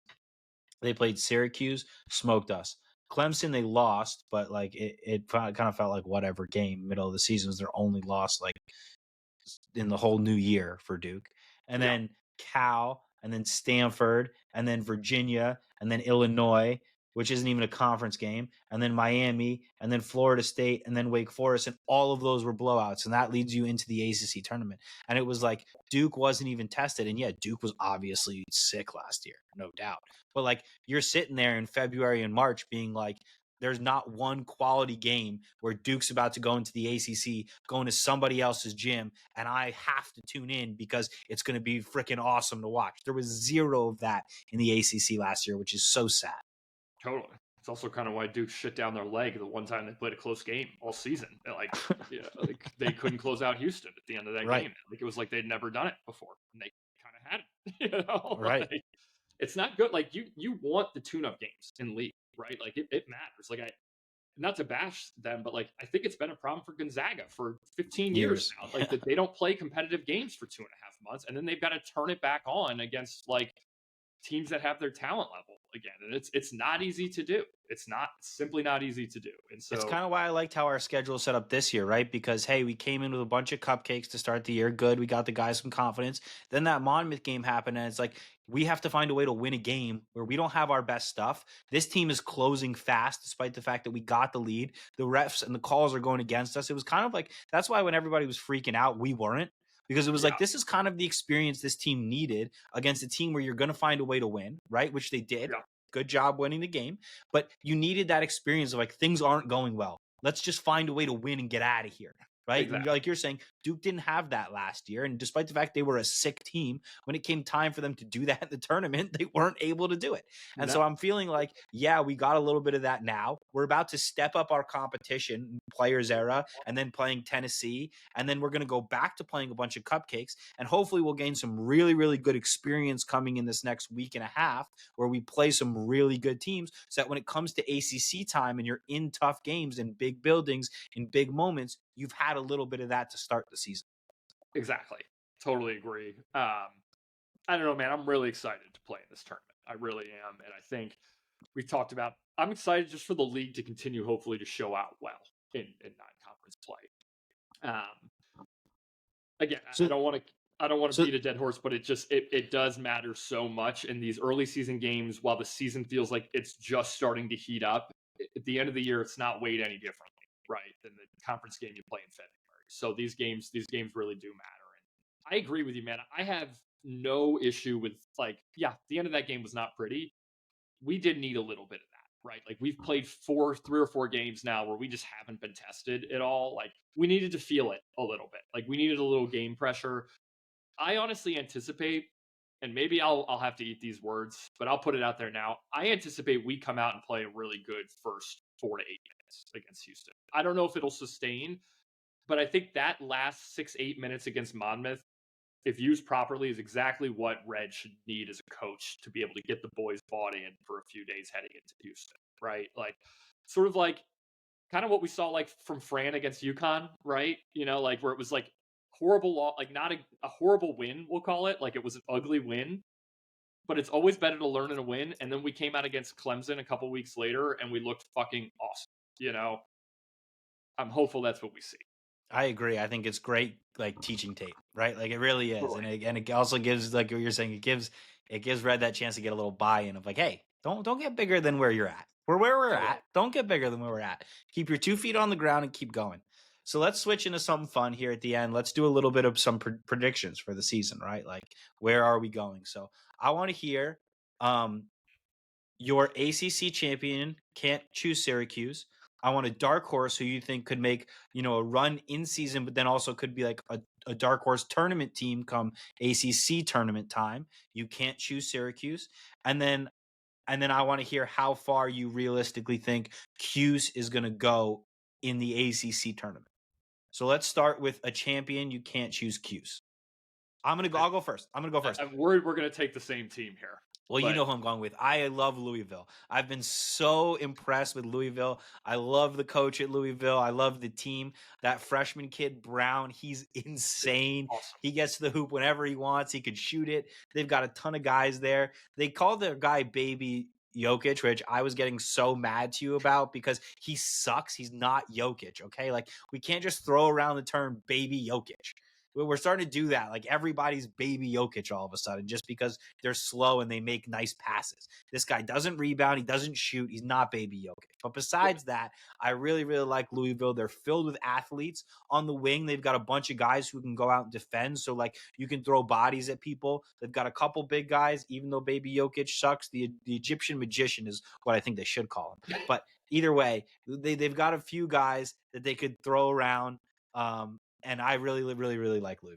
they played Syracuse, smoked us. Clemson, they lost, but like it kind of felt like whatever game. Middle of the season was their only loss like in the whole new year for Duke. And then Cal, and then Stanford, and then Virginia, and then Illinois, which isn't even a conference game, and then Miami, and then Florida State, and then Wake Forest, and all of those were blowouts, and that leads you into the ACC tournament. And it was like Duke wasn't even tested, and yeah, Duke was obviously sick last year, no doubt. But like you're sitting there in February and March being like, there's not one quality game where Duke's about to go into the ACC, going to somebody else's gym, and I have to tune in because it's going to be freaking awesome to watch. There was zero of that in the ACC last year, which is so sad. Totally. It's also kind of why Duke shit down their leg the one time they played a close game all season. Like, like they couldn't close out Houston at the end of that game. Like it was like they'd never done it before, and they kind of had it. Right. Like, it's not good. Like you want the tune-up games in league, right? Like it matters. Like not to bash them, but like I think it's been a problem for Gonzaga for 15 years now. Like that they don't play competitive games for 2.5 months, and then they've got to turn it back on against like teams that have their talent level again, and it's not easy to do. It's simply not easy to do. And so it's kind of why I liked how our schedule is set up this year, right? Because hey, we came in with a bunch of cupcakes to start the year. Good, we got the guys some confidence. Then that Monmouth game happened, and it's like we have to find a way to win a game where we don't have our best stuff. This team is closing fast, despite the fact that we got the lead. The refs and the calls are going against us. It was kind of like that's why when everybody was freaking out, we weren't. Because it was like, this is kind of the experience this team needed against a team where you're going to find a way to win, right? Which they did. Yeah. Good job winning the game. But you needed that experience of like, things aren't going well. Let's just find a way to win and get out of here, right? Exactly. Like you're saying, Duke didn't have that last year. And despite the fact they were a sick team, when it came time for them to do that in the tournament, they weren't able to do it. And so I'm feeling like, yeah, we got a little bit of that now. We're about to step up our competition, players era, and then playing Tennessee. And then we're going to go back to playing a bunch of cupcakes. And hopefully we'll gain some really, really good experience coming in this next week and a half where we play some really good teams so that when it comes to ACC time and you're in tough games in big buildings, in big moments, you've had a little bit of that to start the season. Exactly. Totally agree. I don't know, man. I'm really excited to play in this tournament. I really am. And I think we've talked about, I'm excited just for the league to continue, hopefully, to show out well in non-conference play. Again, so, I don't want to beat a dead horse, but it does matter so much in these early season games. While the season feels like it's just starting to heat up, at the end of the year, it's not weighed any differently, right, than the conference game you play in February. So these games really do matter. And I agree with you, man. I have no issue with the end of that game was not pretty. We did need a little bit of that, right? Like we've played 3 or 4 games now where we just haven't been tested at all. Like we needed to feel it a little bit. Like we needed a little game pressure. I honestly anticipate, and maybe I'll have to eat these words, but I'll put it out there now. I anticipate we come out and play a really good first 4 to 8 minutes against Houston. I don't know if it'll sustain, but I think that last 6-8 minutes against Monmouth, if used properly, is exactly what Red should need as a coach to be able to get the boys bought in for a few days heading into Houston, right? Like, sort of like kind of what we saw like from Fran against UConn, right? You know, like where it was like horrible, like not a horrible win, we'll call it. Like it was an ugly win, but it's always better to learn in a win. And then we came out against Clemson a couple weeks later and we looked fucking awesome, you know? I'm hopeful that's what we see. I agree. I think it's great, like teaching tape, right? Like it really is, Totally. and it also gives, like what you're saying, it gives Red that chance to get a little buy-in of like, hey, don't get bigger than where you're at. We're where we're Totally. at. Don't get bigger than where we're at. Keep your 2 feet on the ground and keep going. So let's switch into something fun here at the end. Let's do a little bit of some predictions for the season, right? Like where are we going? So I want to hear your ACC champion can't choose Syracuse. I want a dark horse who you think could make, a run in season, but then also could be like a dark horse tournament team come ACC tournament time. You can't choose Syracuse. And then I want to hear how far you realistically think Cuse is going to go in the ACC tournament. So let's start with a champion. You can't choose Cuse. I'll go first. I'm worried we're going to take the same team here. Well, you know who I'm going with. I love Louisville. I've been so impressed with Louisville. I love the coach at Louisville. I love the team. That freshman kid, Brown, he's insane. Awesome. He gets to the hoop whenever he wants. He could shoot it. They've got a ton of guys there. They call their guy Baby Jokic, which I was getting so mad to you about because he sucks. He's not Jokic, okay? Like, we can't just throw around the term Baby Jokic. We're starting to do that. Like everybody's Baby Jokic all of a sudden just because they're slow and they make nice passes. This guy doesn't rebound. He doesn't shoot. He's not Baby Jokic. But besides that, I really, really like Louisville. They're filled with athletes on the wing. They've got a bunch of guys who can go out and defend. So like you can throw bodies at people. They've got a couple big guys, even though Baby Jokic sucks. The Egyptian magician is what I think they should call him. But either way, they've got a few guys that they could throw around. And I really, really, really like Louisville.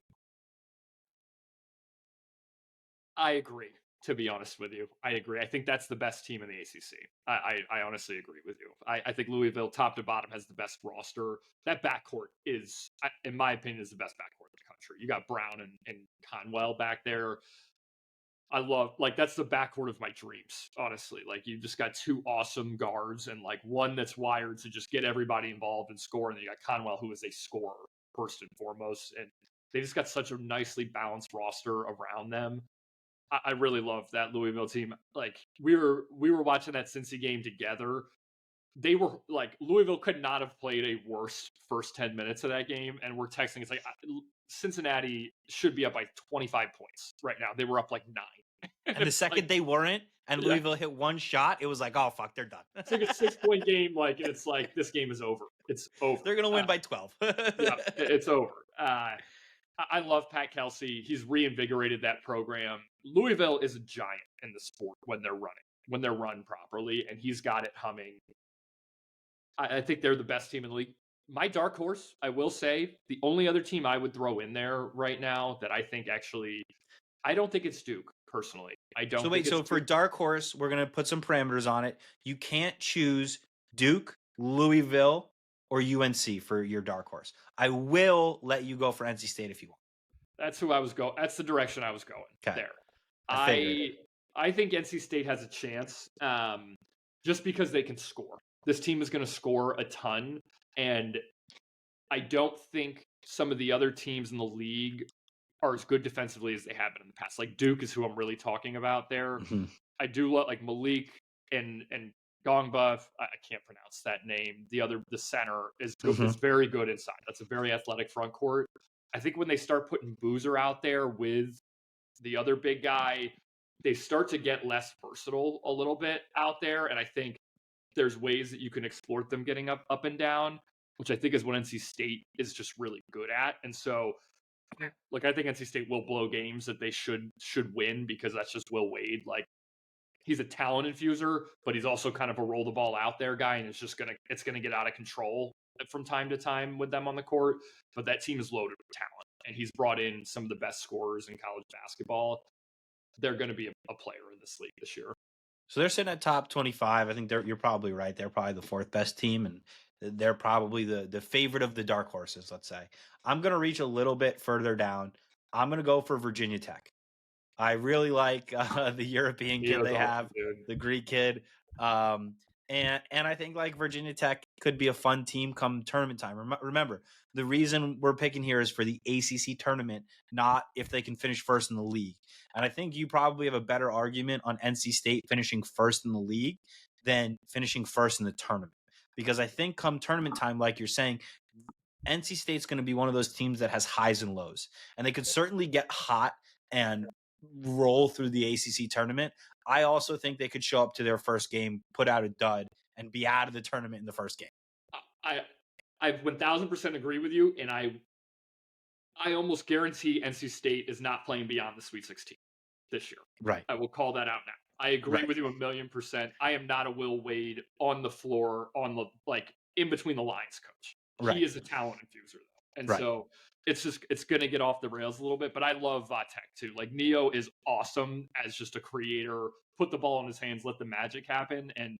I agree, to be honest with you. I agree. I think that's the best team in the ACC. I honestly agree with you. I think Louisville, top to bottom, has the best roster. That backcourt is, in my opinion, is the best backcourt in the country. You got Brown and Conwell back there. I love, that's the backcourt of my dreams, honestly. Like, you just got 2 awesome guards and, one that's wired to just get everybody involved and score. And then you got Conwell, who is a scorer first and foremost. And they just got such a nicely balanced roster around them. I really love that Louisville team. Like, we were watching that Cincy game together. They were Louisville could not have played a worse first 10 minutes of that game. And we're texting. It's like Cincinnati should be up by 25 points right now. They were up 9. And the second they weren't, and Louisville hit one shot, it was like, oh, fuck, they're done. It's like a 6-point game. It's like, this game is over. It's over. They're going to win by 12. Yeah, it's over. I love Pat Kelsey. He's reinvigorated that program. Louisville is a giant in the sport when they're run properly, and he's got it humming. I think they're the best team in the league. My dark horse, I will say, the only other team I would throw in there right now that I think actually, I don't think it's Duke, personally. I don't. So wait, for dark horse, we're going to put some parameters on it. You can't choose Duke, Louisville, or UNC for your dark horse. I will let you go for NC State if you want. That's who I was going. That's the direction I was going there. I think NC State has a chance just because they can score. This team is going to score a ton, and I don't think some of the other teams in the league are as good defensively as they have been in the past. Like Duke is who I'm really talking about there. Mm-hmm. I do like Malik and Gongba. I can't pronounce that name. The center is very good inside. That's a very athletic front court. I think when they start putting Boozer out there with the other big guy, they start to get less versatile a little bit out there. And I think there's ways that you can exploit them getting up and down, which I think is what NC State is just really good at. And so, I think NC State will blow games that they should win because that's just Will Wade. He's a talent infuser, but he's also kind of a roll the ball out there guy, and it's gonna get out of control from time to time with them on the court. But that team is loaded with talent, and he's brought in some of the best scorers in college basketball. They're going to be a player in this league this year. So they're sitting at top 25. I think you're probably right. They're probably the 4th best team, and they're probably the favorite of the dark horses, let's say. I'm going to reach a little bit further down. I'm going to go for Virginia Tech. I really like the European kid they have, the Greek kid. And I think Virginia Tech could be a fun team come tournament time. Remember, the reason we're picking here is for the ACC tournament, not if they can finish first in the league. And I think you probably have a better argument on NC State finishing first in the league than finishing first in the tournament. Because I think come tournament time, like you're saying, NC State's going to be one of those teams that has highs and lows, and they could certainly get hot and roll through the ACC tournament. I also think they could show up to their first game, put out a dud, and be out of the tournament in the first game. I 1000% agree with you, and I almost guarantee NC State is not playing beyond the Sweet 16 this year. Right. I will call that out now. I agree with you 1,000,000%. I am not a Will Wade on the floor, on the in between the lines coach. Right. He is a talent infuser though, and so it's going to get off the rails a little bit. But I love Vatek too. Like Neo is awesome as just a creator. Put the ball in his hands, let the magic happen, and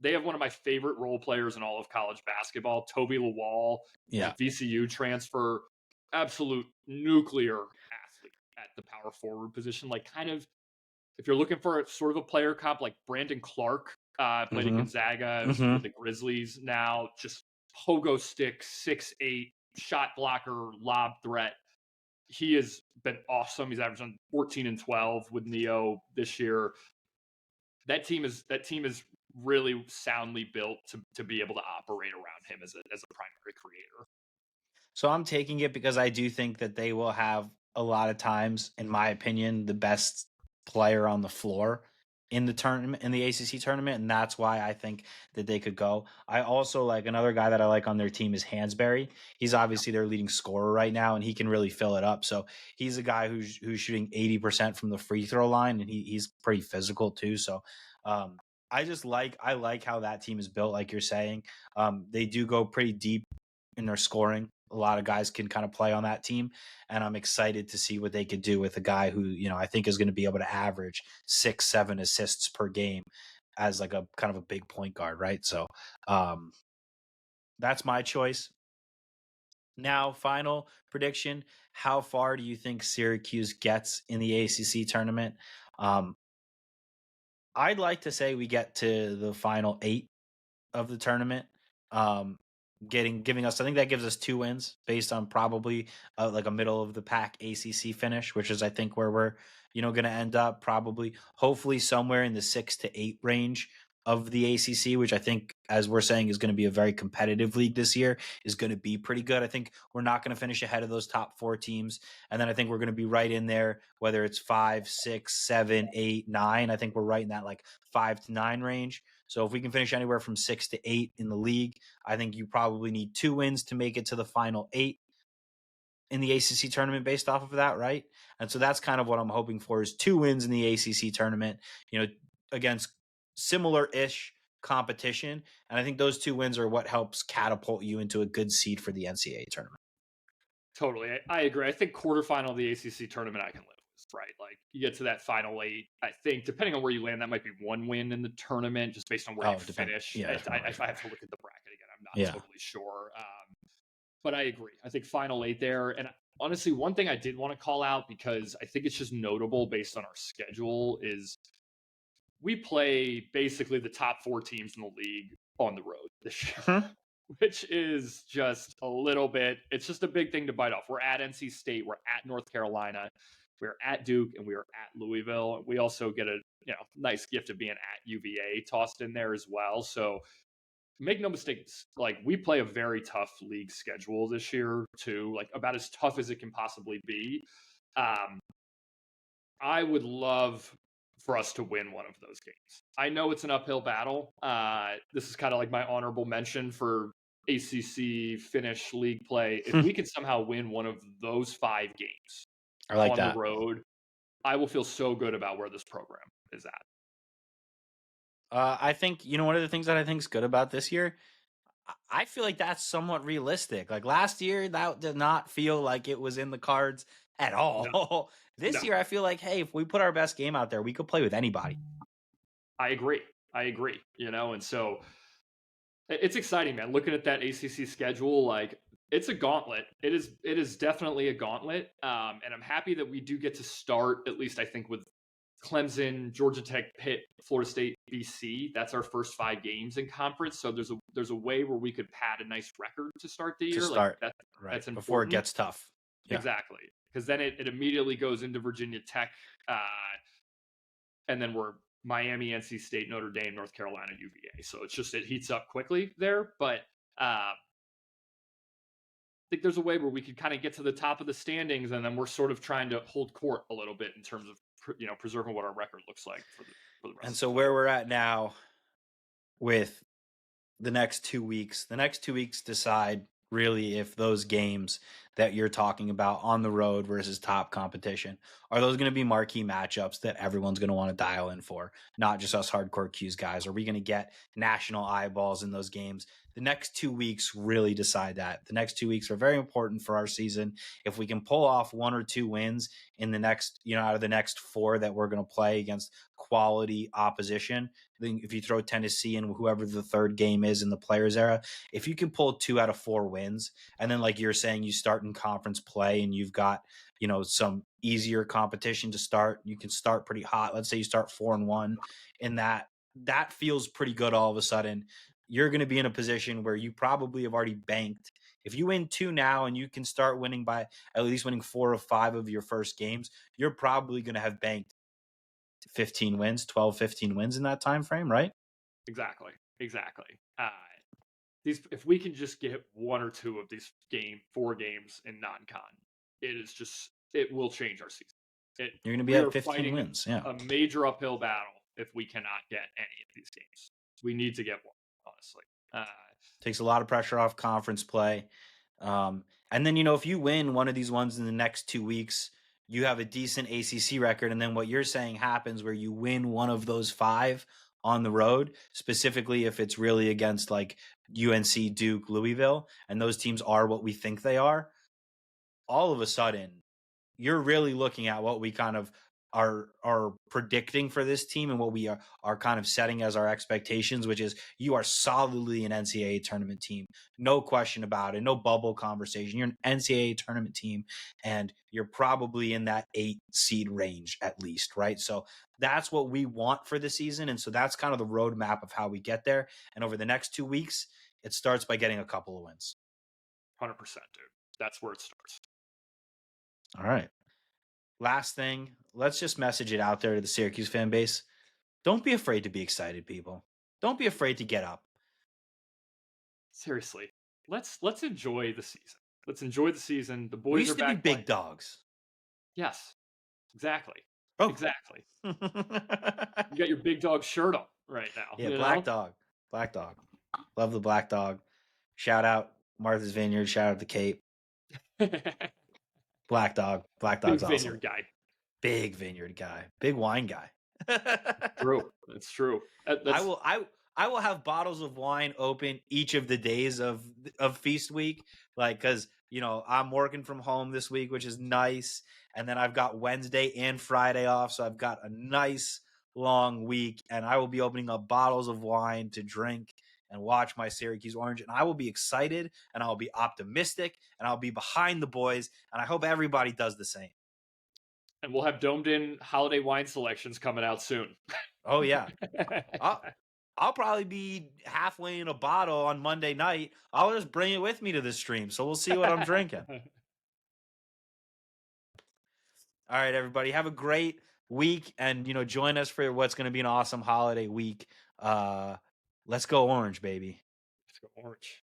they have one of my favorite role players in all of college basketball, Toby Lawal, VCU transfer, absolute nuclear athlete at the power forward position. Like kind of, if you're looking for sort of a player comp, like Brandon Clark, played at Gonzaga with the Grizzlies now, just pogo stick, 6'8", shot blocker, lob threat. He has been awesome. He's averaging 14 and 12 with Neo this year. That team is really soundly built to be able to operate around him as a primary creator. So I'm taking it because I do think that they will have a lot of times, in my opinion, the best player on the floor in the tournament, in the ACC tournament, and that's why I think that they could go. I also like another guy that I like on their team is Hansberry. He's obviously their leading scorer right now, and he can really fill it up. So he's a guy who's shooting 80% from the free throw line, and he's pretty physical too. So I like how that team is built, like you're saying. They do go pretty deep in their scoring. A lot of guys can kind of play on that team, and I'm excited to see what they could do with a guy who, I think is going to be able to average 6-7 assists per game as like a kind of a big point guard, right? So that's my choice. Now, final prediction: how far do you think Syracuse gets in the ACC tournament? I'd like to say we get to the final 8 of the tournament. Giving us, I think that gives us 2 wins based on probably like a middle of the pack ACC finish, which is I think where we're going to end up, probably hopefully somewhere in the 6 to 8 range of the ACC, which I think, as we're saying, is going to be a very competitive league this year, is going to be pretty good. I think we're not going to finish ahead of those top 4 teams, and then I think we're going to be right in there, whether it's 5, 6, 7, 8, 9. I think we're right in that like 5 to 9 range. So if we can finish anywhere from 6 to 8 in the league, I think you probably need 2 wins to make it to the final 8 in the ACC tournament based off of that, right? And so that's kind of what I'm hoping for, is 2 wins in the ACC tournament, against similar-ish competition. And I think those 2 wins are what helps catapult you into a good seed for the NCAA tournament. Totally. I agree. I think quarterfinal of the ACC tournament I can live with, right? Like you get to that final 8, I think depending on where you land, that might be 1 win in the tournament just based on where you finish. Yeah, I have to look at the bracket again. I'm not totally sure. But I agree. I think final 8 there. And honestly, one thing I did want to call out, because I think it's just notable based on our schedule, is we play basically the top 4 teams in the league on the road this year, which is just a little bit, it's just a big thing to bite off. We're at NC State, we're at North Carolina, we're at Duke, and we are at Louisville. We also get a nice gift of being at UVA tossed in there as well. So make no mistakes, like we play a very tough league schedule this year too, like about as tough as it can possibly be. I would love for us to win one of those games. I know it's an uphill battle. This is kind of like my honorable mention for ACC finish league play. If we can somehow win one of those 5 games on the road, I will feel so good about where this program is at. I think, one of the things that I think is good about this year, I feel like that's somewhat realistic. Like last year, that did not feel like it was in the cards at all. No. This year, I feel like, hey, if we put our best game out there, we could play with anybody. I agree. And so it's exciting, man. Looking at that ACC schedule, like it's a gauntlet. It is definitely a gauntlet. And I'm happy that we do get to start, at least I think, with Clemson, Georgia Tech, Pitt, Florida State, BC. That's our first 5 games in conference. So there's a way where we could pad a nice record to start the year. That's important. Before it gets tough. Yeah. Exactly. Because then it immediately goes into Virginia Tech, and then we're Miami, NC State, Notre Dame, North Carolina, UVA. So it heats up quickly there. But think there's a way where we could kind of get to the top of the standings, and then we're sort of trying to hold court a little bit in terms of preserving what our record looks like for the rest. And so where we're at now with the next 2 weeks, decide really if those games that you're talking about on the road versus top competition, are those going to be marquee matchups that everyone's going to want to dial in for, not just us hardcore Qs guys? Are we going to get national eyeballs in those games? The next 2 weeks really decide that. The next 2 weeks are very important for our season. If we can pull off 1 or 2 wins in the next, out of the next 4 that we're going to play against quality opposition, then if you throw Tennessee and whoever the third game is in the Players era, if you can pull 2 out of 4 wins, and then like you're saying, you start in conference play and you've got, some easier competition to start, you can start pretty hot. Let's say you start 4-1 in that feels pretty good. All of a sudden, you're going to be in a position where you probably have already banked. If you win 2 now and you can start winning by at least winning 4 of 5 of your first games, you're probably going to have banked 15 wins, 12, 15 wins in that time frame, right? Exactly. If we can just get 1 or 2 of these 4 games in non-con, it will change our season. You're going to be at 15 wins. Yeah, a major uphill battle if we cannot get any of these games. We need to get one, honestly. Takes a lot of pressure off conference play. And then, if you win one of these ones in the next 2 weeks, you have a decent ACC record. And then what you're saying happens where you win one of those 5 on the road, specifically if it's really against like UNC, Duke, Louisville, and those teams are what we think they are. All of a sudden, you're really looking at what we kind of are predicting for this team and what we are kind of setting as our expectations, which is you are solidly an NCAA tournament team. No question about it. No bubble conversation. You're an NCAA tournament team, and you're probably in that 8 seed range at least, right? So that's what we want for the season. And so that's kind of the roadmap of how we get there. And over the next 2 weeks, it starts by getting a couple of wins. 100%, dude. That's where it starts. All right. Last thing, let's just message it out there to the Syracuse fan base. Don't be afraid to be excited, people. Don't be afraid to get up. Seriously, let's enjoy the season. Let's enjoy the season. The boys we used are to back be big dogs. Yes, exactly. Oh. Exactly. You got your big dog shirt on right now. Yeah, Black Dog. Love the Black Dog. Shout out Martha's Vineyard. Shout out the Cape. Black Dog's big awesome. Vineyard guy. Big vineyard guy. Big wine guy. True. That's true. I will have bottles of wine open each of the days of feast week, like because I'm working from home this week, which is nice, and then I've got Wednesday and Friday off, so I've got a nice long week, and I will be opening up bottles of wine to drink and watch my Syracuse Orange, and I will be excited, and I'll be optimistic, and I'll be behind the boys, and I hope everybody does the same. And we'll have domed-in holiday wine selections coming out soon. Oh, yeah. I'll probably be halfway in a bottle on Monday night. I'll just bring it with me to the stream, so we'll see what I'm drinking. All right, everybody. Have a great week, and, join us for what's going to be an awesome holiday week. Let's go Orange, baby. Let's go Orange.